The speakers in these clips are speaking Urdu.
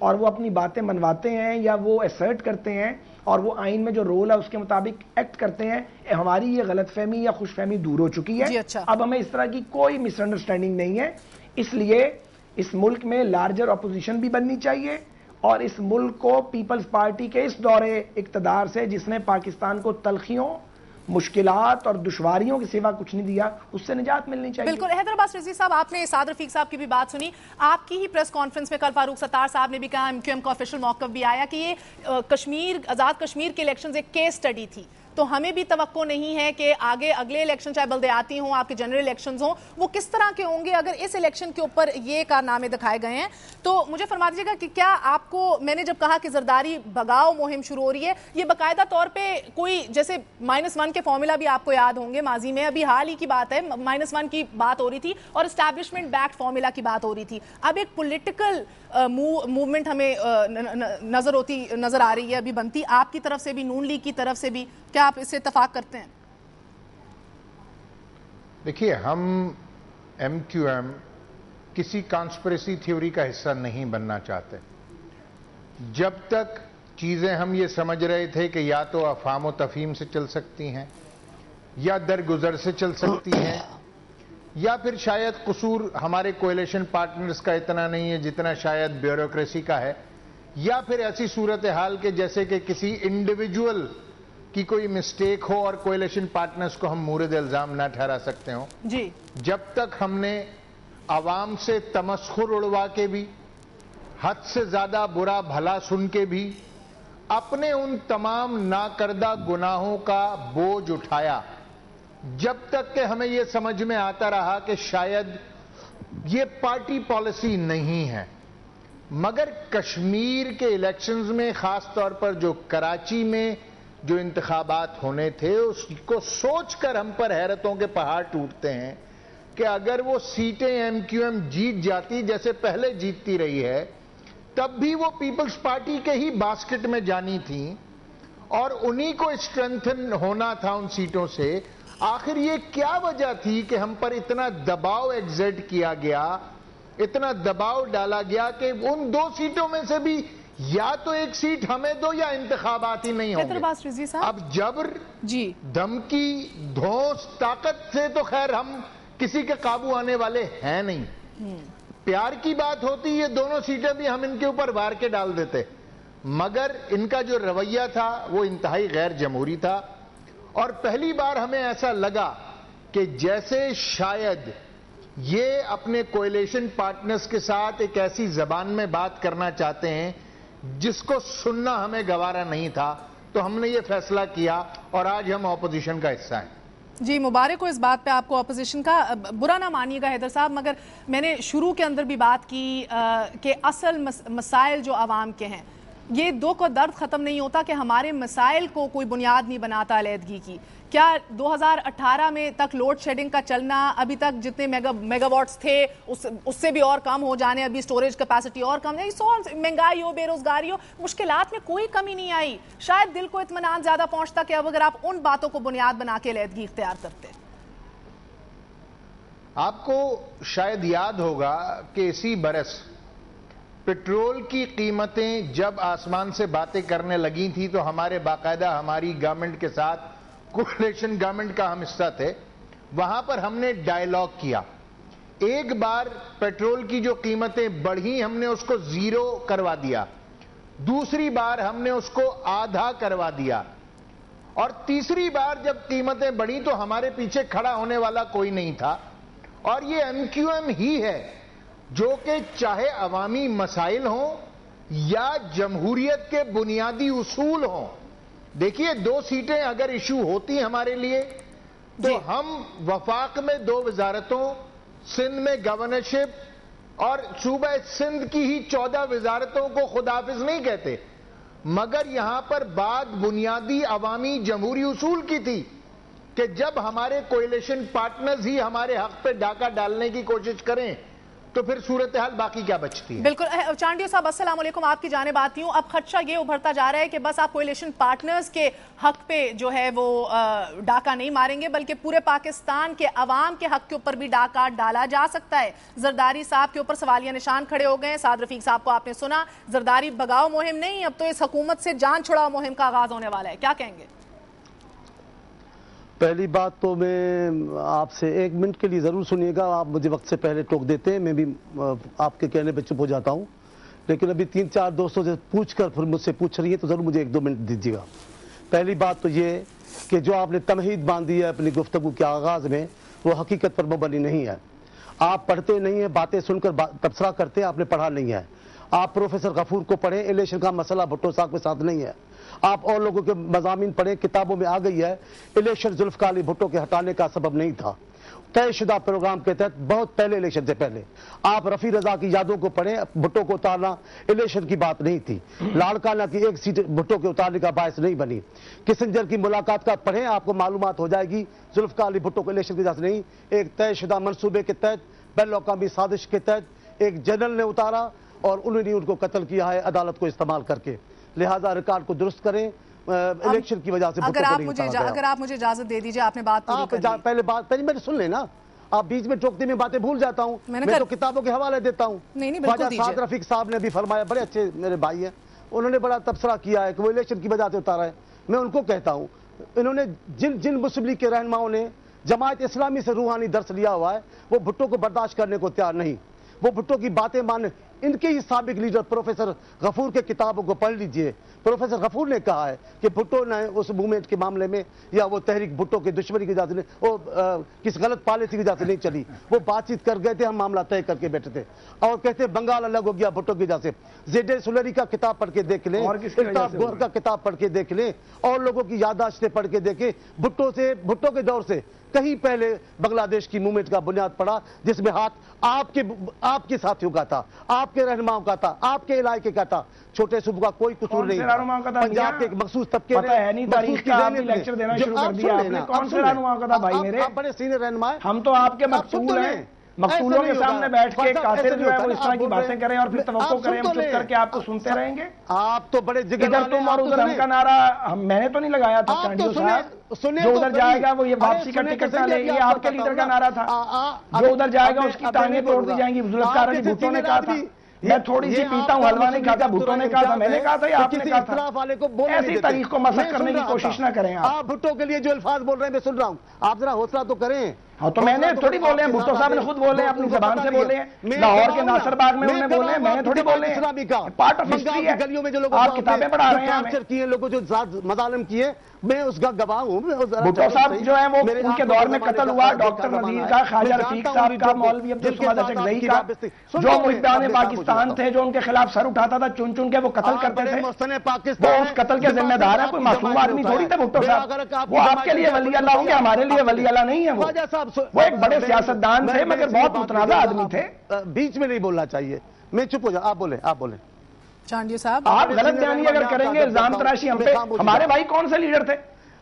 اور وہ اپنی باتیں منواتے ہیں یا وہ ایسرٹ کرتے ہیں اور وہ آئین میں جو رول ہے اس کے مطابق ایکٹ کرتے ہیں، ہماری یہ غلط فہمی یا خوش فہمی دور ہو چکی ہے. اب ہمیں اس طرح کی کوئی مس انڈرسٹینڈنگ نہیں ہے. اس لیے اس ملک میں لارجر اپوزیشن بھی بننی چاہیے اور اس ملک کو پیپلز پارٹی کے اس دورے اقتدار سے جس نے پاکستان کو تلخیوں، مشکلات اور دشواریوں کے سوا کچھ نہیں دیا، اس سے نجات ملنی چاہیے. بالکل. حیدر عباس رضوی صاحب، آپ نے سعد رفیق صاحب کی بھی بات سنی. آپ کی ہی پریس کانفرنس میں کل فاروق ستار صاحب نے بھی کہا، ایم کیو ایم کا آفیشیل موقف بھی آیا کہ یہ کشمیر، آزاد کشمیر کے الیکشنز ایک کیس سٹڈی تھی، تو ہمیں بھی توقع نہیں ہے کہ آگے اگلے الیکشن چاہے بلدیاتی ہوں، آپ کے جنرل الیکشنز ہوں، وہ کس طرح کے ہوں گے. اگر اس الیکشن کے اوپر یہ کارنامے دکھائے گئے ہیں تو مجھے فرما دیجیے گا کہ کیا آپ کو، میں نے جب کہا کہ زرداری بھگاؤ مہم شروع ہو رہی ہے، یہ باقاعدہ طور پہ کوئی جیسے -1 کے فارمولا بھی آپ کو یاد ہوں گے ماضی میں، ابھی حال ہی کی بات ہے -1 کی بات ہو رہی تھی اور اسٹیبلشمنٹ بیکڈ فارمولا کی بات ہو رہی تھی. اب ایک پولیٹیکل موومنٹ ہمیں نظر آ رہی ہے ابھی بنتی، آپ کی طرف سے بھی، نون لیگ کی طرف سے بھی. کیا آپ اس سے اتفاق کرتے ہیں؟ دیکھیے، ہم ایم کیو ایم کسی کانسپریسی تھیوری کا حصہ نہیں بننا چاہتے. جب تک چیزیں ہم یہ سمجھ رہے تھے کہ یا تو افہام و تفہیم سے چل سکتی ہیں یا درگزر سے چل سکتی ہیں یا پھر شاید قصور ہمارے کولیشن پارٹنرز کا اتنا نہیں ہے جتنا شاید بیوروکریسی کا ہے، یا پھر ایسی صورتحال کے جیسے کہ کسی انڈیویجول کی کوئی مسٹیک ہو اور کولیشن پارٹنرز کو ہم مورد الزام نہ ٹھہرا سکتے ہوں. جی، جب تک ہم نے عوام سے تمسخر اڑوا کے بھی، حد سے زیادہ برا بھلا سن کے بھی، اپنے ان تمام ناکردہ گناہوں کا بوجھ اٹھایا، جب تک کہ ہمیں یہ سمجھ میں آتا رہا کہ شاید یہ پارٹی پالیسی نہیں ہے. مگر کشمیر کے الیکشنز میں، خاص طور پر جو کراچی میں جو انتخابات ہونے تھے، اس کو سوچ کر ہم پر حیرتوں کے پہاڑ ٹوٹتے ہیں کہ اگر وہ سیٹیں ایم کیو ایم جیت جاتی جیسے پہلے جیتتی رہی ہے، تب بھی وہ پیپلز پارٹی کے ہی باسکٹ میں جانی تھیں اور انہی کو اسٹرینتھن ہونا تھا ان سیٹوں سے. آخر یہ کیا وجہ تھی کہ ہم پر اتنا دباؤ ایگزرٹ کیا گیا، اتنا دباؤ ڈالا گیا کہ ان 2 سیٹوں میں سے بھی یا تو ایک سیٹ ہمیں دو یا انتخابات ہی نہیں ہوں گے. اب جبر، دھمکی، دھوس، طاقت سے تو خیر ہم کسی کے قابو آنے والے ہیں نہیں. پیار کی بات ہوتی، یہ دونوں سیٹیں بھی ہم ان کے اوپر وار کے ڈال دیتے، مگر ان کا جو رویہ تھا وہ انتہائی غیر جمہوری تھا. اور پہلی بار ہمیں ایسا لگا کہ جیسے شاید یہ اپنے کولیشن پارٹنرز کے ساتھ ایک ایسی زبان میں بات کرنا چاہتے ہیں جس کو سننا ہمیں گوارا نہیں تھا، تو ہم نے یہ فیصلہ کیا اور آج ہم اپوزیشن کا حصہ ہیں. جی، مبارک ہو اس بات پہ آپ کو اپوزیشن کا. برا نہ مانیے گا حیدر صاحب، مگر میں نے شروع کے اندر بھی بات کی کہ اصل مسائل جو عوام کے ہیں، یہ دو کا درد ختم نہیں ہوتا کہ ہمارے مسائل کو کوئی بنیاد نہیں بناتا علیحدگی کی. کیا 2018 میں تک لوڈ شیڈنگ کا چلنا، ابھی تک جتنے میگا واٹس تھے اس سے بھی اور کم ہو جانے، ابھی سٹوریج کیپیسٹی اور کم ہے، مہنگائی ہو، بے روزگاری ہو، مشکلات میں کوئی کمی نہیں آئی. شاید دل کو اطمینان زیادہ پہنچتا کہ اب اگر آپ ان باتوں کو بنیاد بنا کے علیحدگی اختیار کرتے. آپ کو شاید یاد ہوگا کہ اسی برس پیٹرول کی قیمتیں جب آسمان سے باتیں کرنے لگی تھی تو ہمارے باقاعدہ ہماری گورنمنٹ کے ساتھ کولیشن گورنمنٹ کا ہم حصہ تھے، وہاں پر ہم نے ڈائیلاگ کیا. ایک بار پیٹرول کی جو قیمتیں بڑھی ہم نے اس کو 0 کروا دیا، دوسری بار ہم نے اس کو آدھا کروا دیا، اور تیسری بار جب قیمتیں بڑھی تو ہمارے پیچھے کھڑا ہونے والا کوئی نہیں تھا. اور یہ ایم کیو ایم ہی ہے جو کہ چاہے عوامی مسائل ہوں یا جمہوریت کے بنیادی اصول ہوں. دیکھیے 2 سیٹیں اگر ایشو ہوتی ہمارے لیے تو ہم وفاق میں 2 وزارتوں، سندھ میں گورنرشپ اور صوبہ سندھ کی ہی 14 وزارتوں کو خداحافظ نہیں کہتے، مگر یہاں پر بات بنیادی عوامی جمہوری اصول کی تھی کہ جب ہمارے کولیشن پارٹنرز ہی ہمارے حق پہ ڈاکہ ڈالنے کی کوشش کریں تو پھر صورتحال باقی کیا بچتی ہے؟ بالکل. چانڈیو صاحب السلام علیکم, آپ کی جانب آتی ہوں. اب خدشہ یہ ابھرتا جا رہا ہے کہ بس آپ کولیشن پارٹنرز کے حق پہ جو ہے وہ ڈاکہ نہیں ماریں گے, بلکہ پورے پاکستان کے عوام کے حق کے اوپر بھی ڈاکہ ڈالا جا سکتا ہے. زرداری صاحب کے اوپر سوالیہ نشان کھڑے ہو گئے ہیں. سعد رفیق صاحب کو آپ نے سنا, زرداری بگاؤ مہم نہیں, اب تو اس حکومت سے جان چھڑاؤ مہم کا آغاز ہونے والا ہے. کیا کہیں گے؟ پہلی بات تو میں آپ سے 1 منٹ کے لیے ضرور سنیے گا. آپ مجھے وقت سے پہلے ٹوک دیتے ہیں, میں بھی آپ کے کہنے پہ چپ ہو جاتا ہوں, لیکن ابھی 3-4 دوستوں سے پوچھ کر پھر مجھ سے پوچھ رہی ہے تو ضرور مجھے 1-2 منٹ دیجیے گا. پہلی بات تو یہ کہ جو آپ نے تمہید باندھی ہے اپنی گفتگو کے آغاز میں, وہ حقیقت پر مبنی نہیں ہے. آپ پڑھتے نہیں ہیں, باتیں سن کر تبصرہ کرتے ہیں, آپ نے پڑھا نہیں ہے. آپ پروفیسر غفور کو پڑھیں, الیکشن کا مسئلہ بھٹو صاحب کے ساتھ نہیں ہے. آپ اور لوگوں کے مضامین پڑھیں, کتابوں میں آ گئی ہے الیکشن ذوالفقار علی بھٹو کے ہٹانے کا سبب نہیں تھا. طے شدہ پروگرام کے تحت بہت پہلے الیکشن سے پہلے آپ رفیع رضا کی یادوں کو پڑھیں, بھٹو کو اتارنا الیکشن کی بات نہیں تھی. لاڑکانہ کی 1 سیٹ بھٹو کے اتارنے کا باعث نہیں بنی. کسنجر کی ملاقات کا پڑھیں, آپ کو معلومات ہو جائے گی. ذوالفقار علی بھٹو کو الیکشن کی وجہ سے نہیں, ایک طے شدہ منصوبے کے تحت, بین الاقوامی سازش کے تحت ایک جنرل نے اتارا اور انہوں نے ان کو قتل کیا ہے عدالت کو استعمال کر کے. لہٰذا ریکارڈ کو درست کریں. الیکشن کی وجہ سے اگر آپ مجھے اجازت دے دیجئے, آپ نے بات پوری کر لی. پہلے بات پہلے میں سن لینا, آپ بیچ میں ٹوکتے میں باتیں بھول جاتا ہوں. میں تو کتابوں کے حوالے دیتا ہوں. خواجہ سعد رفیق صاحب نے بھی فرمایا, بڑے اچھے میرے بھائی ہیں, انہوں نے بڑا تبصرہ کیا ہے کہ وہ الیکشن کی وجہ سے اتارا ہے. میں ان کو کہتا ہوں, انہوں نے جن مسلم لیگ کے رہنماؤں نے جماعت اسلامی سے روحانی درس لیا ہوا ہے, وہ بھٹو کو برداشت کرنے کو تیار نہیں. وہ بھٹو کی باتیں مانے. ان کے ہی سابق لیڈر پروفیسر غفور کے کتابوں کو پڑھ لیجئے. پروفیسر غفور نے کہا ہے کہ بھٹو نے اس موومنٹ کے معاملے میں, یا وہ تحریک بھٹو کے دشمنی کی وجہ سے نہیں, وہ کس غلط پالیسی کی وجہ سے نہیں چلی. وہ بات چیت کر گئے تھے, ہم معاملہ طے کر کے بیٹھے تھے, اور کہتے بنگال الگ ہو گیا بھٹو کی وجہ سے. زیڈ سولری کا کتاب پڑھ کے دیکھ لیں, الطاف گور کا کتاب پڑھ کے دیکھ لیں, اور لوگوں کی یادداشتیں پڑھ کے دیکھیں. بھٹو کے دور سے کہیں پہلے بنگلہ دیش کی موومنٹ کا بنیاد پڑا, جس میں ہاتھ آپ کے ساتھیوں کا تھا, آپ کے رہنماؤں کا تھا, آپ کے علاقے کا تھا. چھوٹے صوبہ کا کوئی قصور نہیں تھا. پنجاب کے مخصوص طبقے آپ بڑے سینئر رہنما ہیں, ہم تو آپ کے مقتول ہیں. مقتولوں کے سامنے بیٹھ کے قاتل جو ہے وہ اس طرح کی باتیں کریں اور پھر توقع کریں ہم چپ کر کے آپ کو سنتے رہیں گے. آپ تو بڑے جگر ادھر تم اور ادھر ہم کا نعرہ میں نے تو نہیں لگایا تھا. چانڈیو صاحب, جو ادھر جائے گا وہ یہ واپسی کا ٹکٹ نہ لے, یہ آپ کے لیڈر کا نعرہ تھا. جو ادھر جائے گا اس کی ٹانگیں توڑ دی جائیں گی. ذوالفقار علی بھٹو نے کہا تھا, میں تھوڑی سی پیتا ہوں, حلوہ نہیں کھاتا. بھٹو نے کہا تھا, میں نے کہا تھا, یا آپ نے کہا تھا. ایسی تاریخ کو مسخ کرنے کی کوشش نہ کریں. آپ بھٹو کے لیے جو الفاظ بول رہے ہیں میں سن رہا ہوں, آپ ذرا حوصلہ تو کریں. ہاں تو میں نے تھوڑی بولے ہیں, بھٹو صاحب نے خود بولے ہیں, اپنی زبان سے بولے ہیں. لاہور کے ناصر باغ میں انہوں نے بولے ہیں, میں نے تھوڑی بولے ہیں. پارٹ آف ہسٹری ہے. گلیوں میں جو لوگ آپ کتابیں پڑھا رہے ہیں ہمیں. کیے لوگوں جو مظالم کیے, میں اس کا گواہ ہوں. بھٹو صاحب جو ہیں وہ ان کے دور میں قتل ہوا, ڈاکٹر نذیر کا, خواجہ رفیق صاحب کا, مولوی عبدالصمد اشکزئی کا, جو محبان پاکستان تھے, جو ان کے خلاف سر اٹھاتا تھا, چن چن کے وہ قتل کرتے تھے. وہ اس قتل کے ذمہ دار ہیں, کوئی معصوم آدمی تھوڑی تھے بھٹو صاحب. وہ آپ کے لیے ولی اللہ ہوں گے, ہمارے لیے ولی اللہ نہیں ہے. وہ ایک بڑے سیاستدان تھے مگر بہت متنازع آدمی تھے. بیچ میں نہیں بولنا چاہیے, میں چپ ہو جاؤں. آپ بولیں. چانڈیو صاحب, آپ غلط بیانی اگر کریں گے, الزام تراشی ہم پہ. ہمارے بھائی کون سے لیڈر تھے؟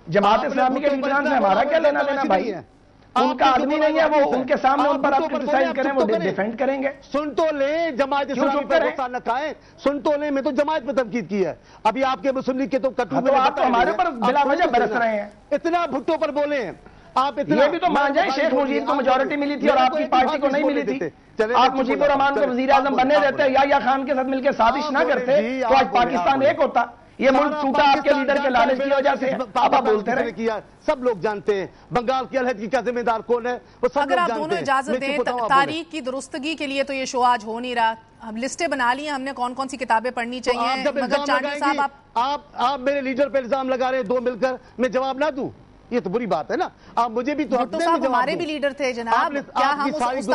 جماعت اسلامی کے لیڈران سے ہمارا کیا لینا دینا بھائی؟ ان کا آدمی نہیں ہے وہ, ان کے سامنے ان پر آپ کرٹیسائز کریں, وہ ڈیفینڈ کریں گے. سن تو لیں, جماعت اسلامی پہ غصہ نہ کھائیں. سن تو لیں, میں تو جماعت پہ تنقید کی ہے. ابھی آپ کے مسلم لیگ کے تو کٹو میں آپ تو ہمارے پر بلا وجہ برس رہے ہیں. اتنا بھٹو پر بولیں آپ. یہ بھی تو مان جائیں, شیخ مجیب کو میجورٹی ملی تھی اور آپ کی پارٹی کو نہیں ملی تھی. آپ مجیب الرحمان کو وزیر اعظم بننے دیتے, یا خان کے ساتھ مل کے سازش نہ کرتے تو آج پاکستان ایک ہوتا. یہ ملک ٹوٹا آپ کے لیڈر کے لالچ کی وجہ سے. آپ بولتے رہے کیا, سب لوگ جانتے ہیں بنگال کی علیحدگی کا ذمہ دار کون ہے, وہ سب لوگ جانتے ہیں. اگر آپ دونوں اجازت دیں, تاریخ کی درستگی کے لیے تو یہ شو آج ہو نہیں رہا. ہم لسٹیں بنا لی ہیں, ہم نے کون کون سی کتابیں پڑھنی چاہیے, مگر چانڈیو صاحب آپ میرے لیڈر پہ الزام لگا رہے ہیں, 2 مل کر میں جواب نہ دوں, یہ تو بری بات ہے نا. آپ مجھے بھی تو بھٹو صاحب ہمارے بھی لیڈر تھے جناب, کیا ہم اس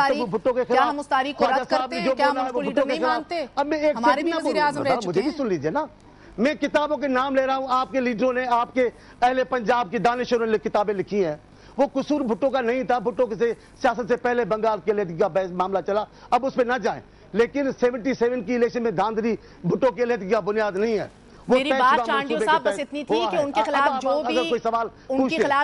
تاریخ کو رد کرتے ہیں, کیا ہم اس کو لیڈر نہیں مانتے؟ ہمارے بھی وزیر اعظم رہ چکے ہیں. مجھے بھی سن لیجئے نا, میں کتابوں کے نام لے رہا ہوں. آپ کے لیڈروں نے, آپ کے اہل پنجاب کی دانشوروں نے کتابیں لکھی ہیں. وہ قصور بھٹو کا نہیں تھا. بھٹو کے سیاست سے پہلے بنگال کے علیحدگی کا معاملہ چلا, اب اس پہ نہ جائیں. لیکن 77 کی الیکشن میں دھاندلی بھٹو کے علیحدگی کا بنیاد نہیں ہے. میری بات چانڈیو صاحب بس اتنی تھی کہ ان کے خلاف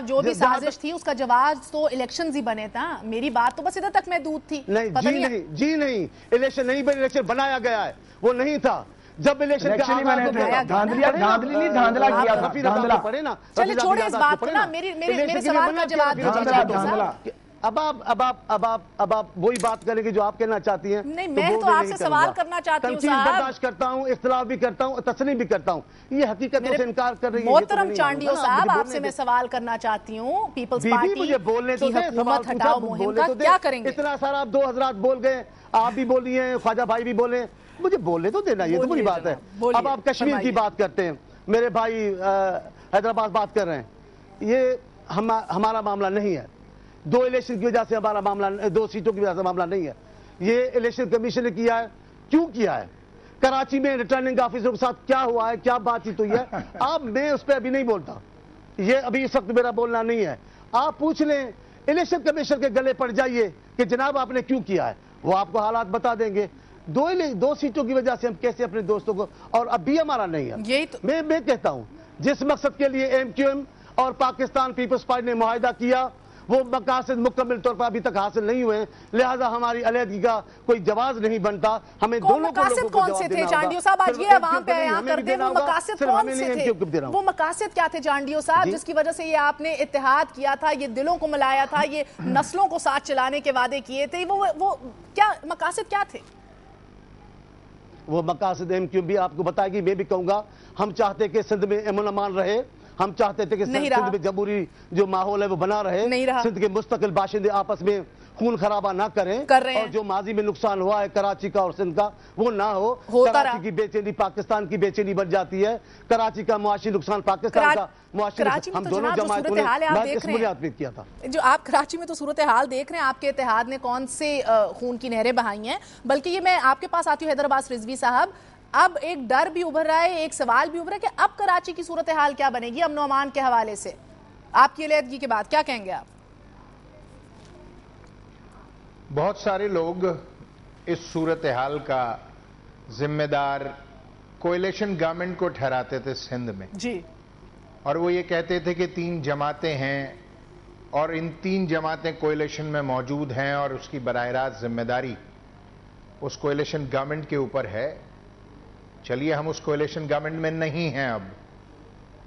جو بھی سازش تھی اس کا جواز تو الیکشنز ہی بنے تھا. میری بات تو بس ادھر تک محدود تھی. جی نہیں, الیکشن نہیں بنے, الیکشن بنایا گیا ہے, وہ نہیں تھا. جب الیکشن دھاندلی نہیں دھاندلا کیا تھا. چلے چھوڑیں اس بات کو نا, میرے سوال کا جواب دیجیے چانڈیو صاحب. اب آپ وہی بات کریں گے جو آپ کہنا چاہتی ہیں. نہیں, میں تو آپ سے سوال کرنا چاہتی ہوں صاحب. تنقید برداشت کرتا ہوں, اختلاف بھی کرتا ہوں, تسلیم بھی کرتا ہوں. یہ حقیقت سے انکار کر رہی ہے. محترم چانڈیو صاحب, آپ سے میں سوال کرنا چاہتی ہوں, پیپلز پارٹی کی حکومت ہٹاؤ مہم کا کیا کریں گے؟ اتنا سارا آپ 2 حضرات بول گئے, آپ بھی بولی ہیں, خواجہ بھائی بھی بولے, مجھے بولنے تو دینا, یہ تو بڑی بات ہے. اب آپ کشمیر کی بات کرتے ہیں, میرے بھائی حیدرآباد بات کر رہے ہیں. یہ ہمارا معاملہ نہیں ہے. 2 الیکشن کی وجہ سے ہمارا معاملہ, 2 سیٹوں کی وجہ سے معاملہ نہیں ہے. یہ الیکشن کمیشن نے کیا ہے. کیوں کیا ہے؟ کراچی میں ریٹرننگ آفیسر کے ساتھ کیا ہوا ہے, کیا بات چیت ہوئی ہے, میں اس پہ ابھی نہیں بولتا. یہ ابھی اس وقت میرا بولنا نہیں ہے. آپ پوچھ لیں الیکشن کمیشن کے گلے پڑ جائیے کہ جناب آپ نے کیوں کیا ہے, وہ آپ کو حالات بتا دیں گے. 2 سیٹوں کی وجہ سے ہم کیسے اپنے دوستوں کو, اور اب بھی ہمارا نہیں ہے. میں کہتا ہوں جس مقصد کے لیے MQM اور پاکستان پیپلز پارٹی نے معاہدہ کیا وہ مقاصد مکمل طور پر ابھی تک حاصل نہیں ہوئے, لہذا ہماری علیحدگی کا کوئی جواز نہیں بنتا. ہمیں دونوں مقاصد کون سے تھے چانڈیو صاحب؟ آج یہ عوام پہ یہاں کرتے ہیں, وہ مقاصد کون سے تھے؟ وہ مقاصد کیا تھے چانڈیو صاحب جس کی وجہ سے یہ آپ نے اتحاد کیا تھا, یہ دلوں کو ملایا تھا, یہ نسلوں کو ساتھ چلانے کے وعدے کیے تھے, وہ کیا مقاصد کیا تھے؟ وہ مقاصد MQM بھی آپ کو بتائے گی. میں بھی کہوں گا ہم چاہتے کہ سندھ میں امن امان رہے, ہم چاہتے تھے کہ سندھ میں جمہوری جو ماحول ہے وہ بنا رہے, سندھ کے مستقل باشندے آپس میں خون خرابہ نہ کریں, اور جو ماضی میں نقصان ہوا ہے کراچی کا اور سندھ کا وہ نہ ہو. کراچی کی بے چینی پاکستان کی بے چینی بن جاتی ہے, کراچی کا معاشی نقصان پاکستان کا معاشی, ہم دونوں جماعتوں نے اس بنیاد پہ کیا تھا. جو آپ کراچی میں تو صورتحال دیکھ رہے ہیں, آپ کے اتحاد نے کون سے خون کی نہریں بہائی ہیں. بلکہ یہ میں آپ کے پاس آتی ہوں حیدرآباد رضوی صاحب, اب ایک ڈر بھی ابھر رہا ہے, ایک سوال بھی ابھر رہا ہے کہ اب کراچی کی صورتحال کیا بنے گی امن و امان کے حوالے سے. آپ کی علیحدگی کے بعد کیا کہیں گے آپ؟ بہت سارے لوگ اس صورتحال کا ذمہ دار کولیشن گورنمنٹ کو ٹھہراتے تھے سندھ میں جی, اور وہ یہ کہتے تھے کہ 3 جماعتیں ہیں اور ان 3 جماعتیں کولیشن میں موجود ہیں اور اس کی براہ راست ذمہ داری اس کولیشن گورنمنٹ کے اوپر ہے. چلیے ہم اس کولیشن گورنمنٹ میں نہیں ہیں اب,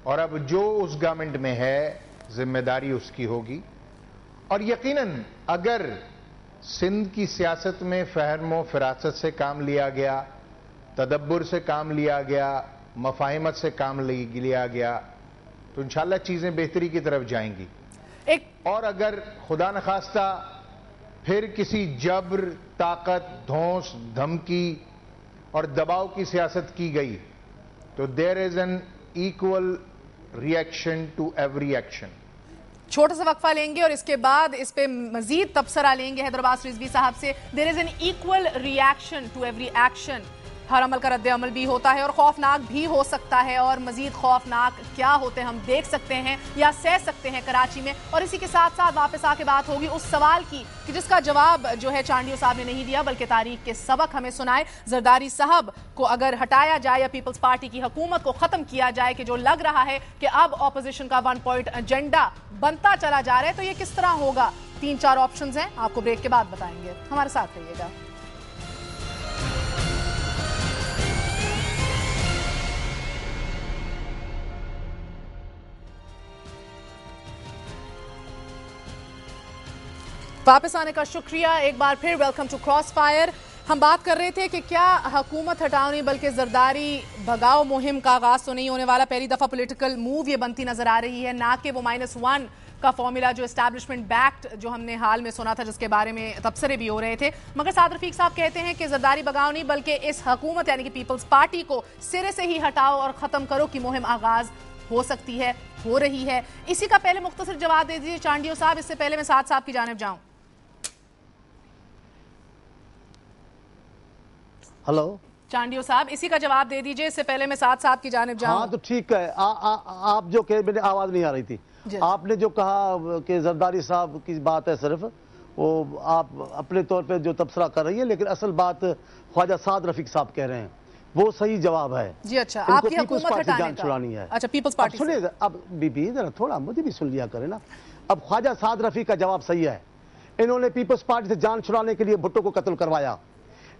اور اب جو اس گورنمنٹ میں ہے ذمہ داری اس کی ہوگی. اور یقیناً اگر سندھ کی سیاست میں فہم و فراست سے کام لیا گیا, تدبر سے کام لیا گیا, مفاہمت سے کام لیا گیا تو انشاءاللہ چیزیں بہتری کی طرف جائیں گی. اور اگر خدا نخواستہ پھر کسی جبر, طاقت, دھونس, دھمکی اور دباؤ کی سیاست کی گئی تو there is an equal reaction to every action. چھوٹا سا وقفہ لیں گے اور اس کے بعد اس پہ مزید تبصرہ لیں گے حیدرآباد رضوی صاحب سے. There is an equal reaction to every action. ہر عمل کا رد عمل بھی ہوتا ہے اور خوفناک بھی ہو سکتا ہے, اور مزید خوفناک کیا ہوتے ہیں ہم دیکھ سکتے ہیں یا سہ سکتے ہیں کراچی میں. اور اسی کے ساتھ ساتھ واپس آ کے بات ہوگی اس سوال کی کہ جس کا جواب جو ہے چانڈیو صاحب نے نہیں دیا بلکہ تاریخ کے سبق ہمیں سنائے. زرداری صاحب کو اگر ہٹایا جائے یا پیپلز پارٹی کی حکومت کو ختم کیا جائے کہ جو لگ رہا ہے کہ اب اپوزیشن کا 1 پوائنٹ ایجنڈا بنتا چلا جا رہا ہے, تو یہ کس طرح ہوگا؟ 3-4 آپشنز ہیں, آپ کو بریک کے بعد بتائیں گے. ہمارے ساتھ رہیے گا. واپس آنے کا شکریہ ایک بار پھر. Welcome to Crossfire. ہم بات کر رہے تھے کہ کیا حکومت ہٹاؤ نہیں بلکہ زرداری بھگاؤ مہم کا آغاز تو نہیں ہونے والا. پہلی دفعہ پولیٹیکل موو یہ بنتی نظر آ رہی ہے, نہ کہ وہ -1 کا فارمولا جو اسٹیبلشمنٹ بیکڈ جو ہم نے حال میں سنا تھا جس کے بارے میں تبصرے بھی ہو رہے تھے. مگر سعد رفیق صاحب کہتے ہیں کہ زرداری بھگاؤ نہیں بلکہ اس حکومت یعنی کہ پیپلز پارٹی کو سرے سے ہی ہٹاؤ اور ختم کرو کی مہم آغاز ہو سکتی ہے, ہو رہی ہے. اسی کا پہلے مختصر جواب دے دیجیے چانڈیو صاحب, اس سے پہلے میں سعد صاحب کی جانب جاؤں. ہلو چانڈیو صاحب, اسی کا جواب دے دیجئے, اس سے پہلے میں سعد صاحب کی جانب جاؤں. ہاں تو ٹھیک ہے, آپ جو کہ میرے آواز نہیں آ رہی تھی, آپ نے جو کہا کہ زرداری صاحب کی بات ہے صرف, وہ آپ اپنے طور پہ جو تبصرہ کر رہی ہیں, لیکن اصل بات خواجہ سعد رفیق صاحب کہہ رہے ہیں وہ صحیح جواب ہے. جی اچھا، آپ کی حکومت ہٹانے کا چھڑانی ہے. اچھا پیپلز پارٹی سنیے اب بی ذرا تھوڑا مجھے بھی سن لیا کرے نا. اب خواجہ سعد رفیع کا جواب صحیح ہے. انہوں نے پیپلز پارٹی سے جان چھڑانے کے لیے بھٹو کو قتل کروایا.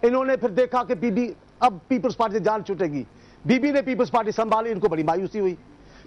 انہوں نے پھر دیکھا کہ بی بی اب پیپلز پارٹی سے جان چھوٹے گی. بی بی نے پیپلز پارٹی سنبھالی, ان کو بڑی مایوسی ہوئی.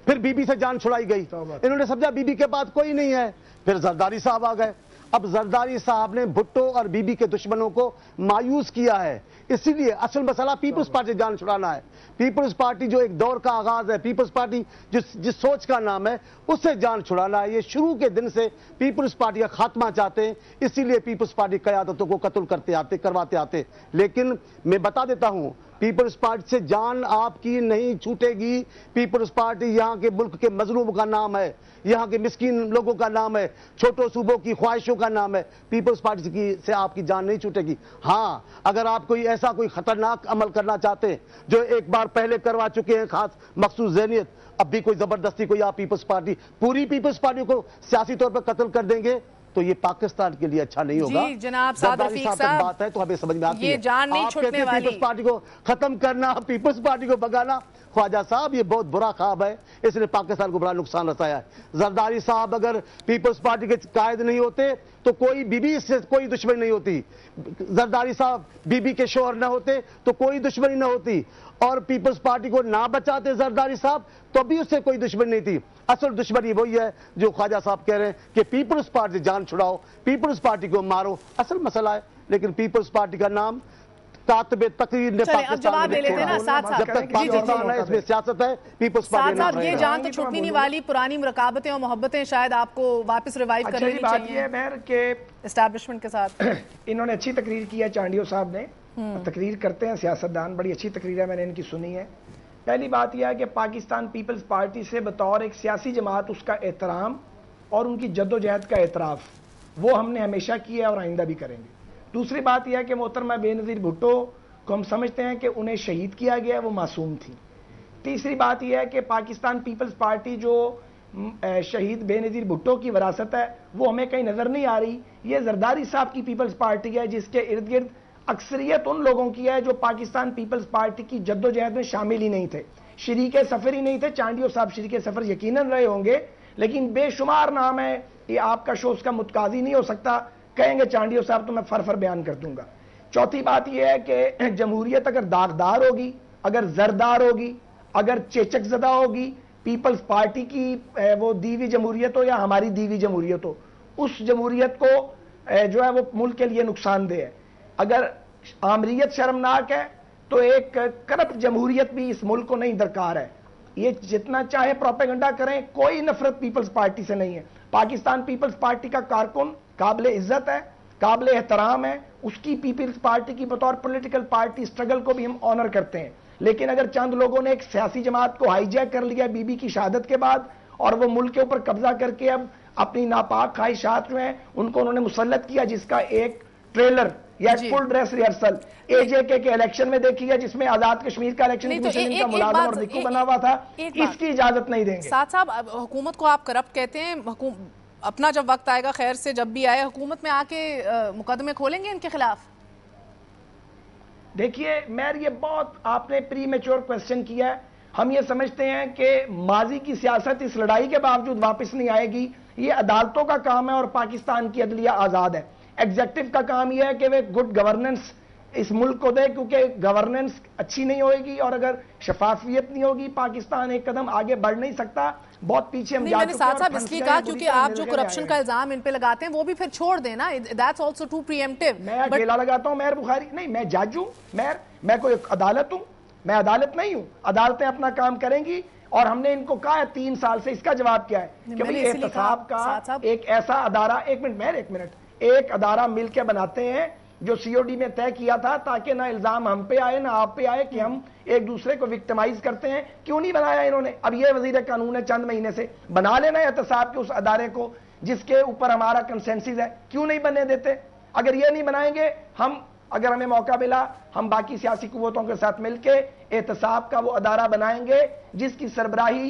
پھر بی بی سے جان چھڑائی گئی. انہوں نے سمجھا بی بی کے بعد کوئی نہیں ہے. پھر زرداری صاحب آ گئے. اب زرداری صاحب نے بھٹو اور بی بی کے دشمنوں کو مایوس کیا ہے. اسی لیے اصل مسئلہ پیپلز پارٹی سے جان چھڑانا ہے. پیپلز پارٹی جو ایک دور کا آغاز ہے, پیپلز پارٹی جس سوچ کا نام ہے, اس سے جان چھڑانا ہے. یہ شروع کے دن سے پیپلز پارٹی کا خاتمہ چاہتے ہیں, اسی لیے پیپلز پارٹی قیادتوں کو قتل کرواتے آتے. لیکن میں بتا دیتا ہوں, پیپلز پارٹی سے جان آپ کی نہیں چھوٹے گی. پیپلز پارٹی یہاں کے ملک کے مظلوم کا نام ہے, یہاں کے مسکین لوگوں کا نام ہے, چھوٹوں صوبوں کی خواہشوں کا نام ہے. پیپلز پارٹی سے آپ کی جان نہیں چھوٹے گی. ہاں اگر آپ کوئی خطرناک عمل کرنا چاہتے ہیں جو ایک بار پہلے کروا چکے ہیں خاص مخصوص ذہنیت, اب بھی کوئی زبردستی کوئی آپ پوری پیپلز پارٹی کو سیاسی طور پر قتل کر دیں گے تو یہ پاکستان کے لیے اچھا نہیں ہوگا. جی جناب سعد رفیق صاحب, بات ہے تو ہمیں سمجھ میں آتی ہے. یہ جان نہیں چھوٹنے والی. پیپلز پارٹی کو ختم کرنا, پیپلز پارٹی کو بگانا, خواجہ صاحب یہ بہت برا خواب ہے. اس نے پاکستان کو بڑا نقصان رسایا ہے. زرداری صاحب اگر پیپلز پارٹی کے قائد نہیں ہوتے تو کوئی بی بی سے کوئی دشمنی نہیں ہوتی. زرداری صاحب بی بی کے شوہر نہ ہوتے تو کوئی دشمنی نہ ہوتی. اور پیپلز پارٹی کو نہ بچاتے زرداری صاحب تو بھی اس سے کوئی دشمنی نہیں تھی. اصل دشمنی وہی ہے جو خواجہ صاحب کہہ رہے ہیں کہ پیپلز پارٹی سے جان چھڑاؤ, پیپلز پارٹی کو مارو. اصل مسئلہ ہے, لیکن پیپلز پارٹی کا نام کاتب تقریر نے جواب دے لیتے نا ساتھ جب تک پاکستان ہے اس میں سیاست ہے. پیپلز پارٹی صاحب یہ جان تو چھوٹنی نہیں والی. پرانی مرکابتیں اور محبتیں شاید آپ کو واپس ریوائیو کر لینی چاہیے. بات یہ ہے مہر کہ اسٹیبلشمنٹ کے ساتھ انہوں نے اچھی تقریر کی ہے. چانڈیو صاحب نے تقریر کرتے ہیں سیاستدان, بڑی اچھی تقریر ہے, میں نے ان کی سنی ہے. پہلی بات یہ ہے کہ پاکستان پیپلز پارٹی سے بطور ایک سیاسی جماعت اس کا احترام اور ان کی جد و جہد کا اعتراف وہ ہم نے ہمیشہ کیا ہے اور آئندہ بھی کریں گے. دوسری بات یہ ہے کہ محترمہ بے نظیر بھٹو کو ہم سمجھتے ہیں کہ انہیں شہید کیا گیا ہے, وہ معصوم تھی. تیسری بات یہ ہے کہ پاکستان پیپلز پارٹی جو شہید بے نظیر بھٹو کی وراثت ہے وہ ہمیں کہیں نظر نہیں آ رہی. یہ زرداری صاحب کی پیپلز پارٹی ہے جس کے ارد گرد اکثریت ان لوگوں کی ہے جو پاکستان پیپلز پارٹی کی جد و جہد میں شامل ہی نہیں تھے, شریک سفر ہی نہیں تھے. چانڈیو صاحب شریک سفر یقیناً رہے ہوں گے, لیکن بے شمار نام ہے. یہ آپ کا شو اس کا متقاضی نہیں ہو سکتا. کہیں گے چانڈیو صاحب تو میں فر بیان کر دوں گا. چوتھی بات یہ ہے کہ جمہوریت اگر داغدار ہوگی, اگر زردار ہوگی, اگر چیچک زدہ ہوگی, پیپلز پارٹی کی وہ دیوی جمہوریت ہو یا ہماری دیوی جمہوریت ہو, اس جمہوریت کو جو ہے وہ ملک کے لیے نقصان دہ ہے. اگر آمریت شرمناک ہے تو ایک کرپٹ جمہوریت بھی اس ملک کو نہیں درکار ہے. یہ جتنا چاہے پروپیگنڈا کریں, کوئی نفرت پیپلز پارٹی سے نہیں ہے. پاکستان پیپلز پارٹی کا کارکن قابل عزت ہے, قابل احترام ہے. اس کی پیپلز پارٹی کی بطور پولیٹیکل پارٹی سٹرگل کو بھی ہم آنر کرتے ہیں. لیکن اگر چند لوگوں نے ایک سیاسی جماعت کو ہائی جیک کر لیا بی بی کی شہادت کے بعد اور وہ ملک کے اوپر قبضہ کر کے اب اپنی ناپاک خواہشات جو ہیں ان کو انہوں نے مسلط کیا, جس کا ایک ٹریلر یا فل ڈریس ریہرسل اے جے کے الیکشن میں دیکھی ہے, جس میں آزاد کشمیر کا الیکشن کمیشن کا ملازم اور نکو بنا ہوا تھا. اس کی اجازت نہیں دیں گے. ساتھ صاحب حکومت کو آپ کرپٹ کہتے ہیں, اپنا جب وقت آئے گا خیر سے جب بھی آئے حکومت میں آ کے مقدمے کھولیں گے ان کے خلاف؟ دیکھیے میر, یہ بہت آپ نے پری میچور کویسچن کیا ہے. ہم یہ سمجھتے ہیں کہ ماضی کی سیاست اس لڑائی کے باوجود واپس نہیں آئے گی. یہ عدالتوں کا کام ہے اور پاکستان کی عدلیہ آزاد ہے. ایگزیکٹو کا کام یہ ہے کہ وہ گڈ گورننس اس ملک کو دے, کیونکہ گورننس اچھی نہیں ہوئے گی اور اگر شفافیت نہیں ہوگی پاکستان ایک قدم آگے بڑھ نہیں سکتا. بہت پیچھے ہم جا چکے ہیں. ساتھ صاحب اس لیے کہا کیونکہ آپ جو کرپشن کا الزام ان پہ لگاتے ہیں وہ بھی پھر چھوڑ دیں نا. That's also too preemptive. میں اکیلا لگاتا ہوں مہر بخاری نہیں, میں جج ہوں مہر, میں کوئی عدالت ہوں, میں عدالت نہیں ہوں. عدالتیں اپنا کام کریں گی اور ہم نے ان کو کہا ہے 3 سال سے. اس کا جواب کیا ہے کہ بھئی احتساب کا ایک ایسا ادارہ, ایک منٹ, ایک ادارہ مل کے بناتے ہیں جو سی او ڈی میں طے کیا تھا تاکہ نہ الزام ہم پہ آئے نہ آپ پہ آئے کہ ہم ایک دوسرے کو وکٹمائز کرتے ہیں. کیوں نہیں بنایا انہوں نے؟ اب یہ وزیر قانون ہے چند مہینے سے, بنا لینا احتساب کے اس ادارے کو جس کے اوپر ہمارا کنسنسس ہے. کیوں نہیں بننے دیتے؟ اگر یہ نہیں بنائیں گے ہم, اگر ہمیں موقع ملا ہم باقی سیاسی قوتوں کے ساتھ مل کے احتساب کا وہ ادارہ بنائیں گے جس کی سربراہی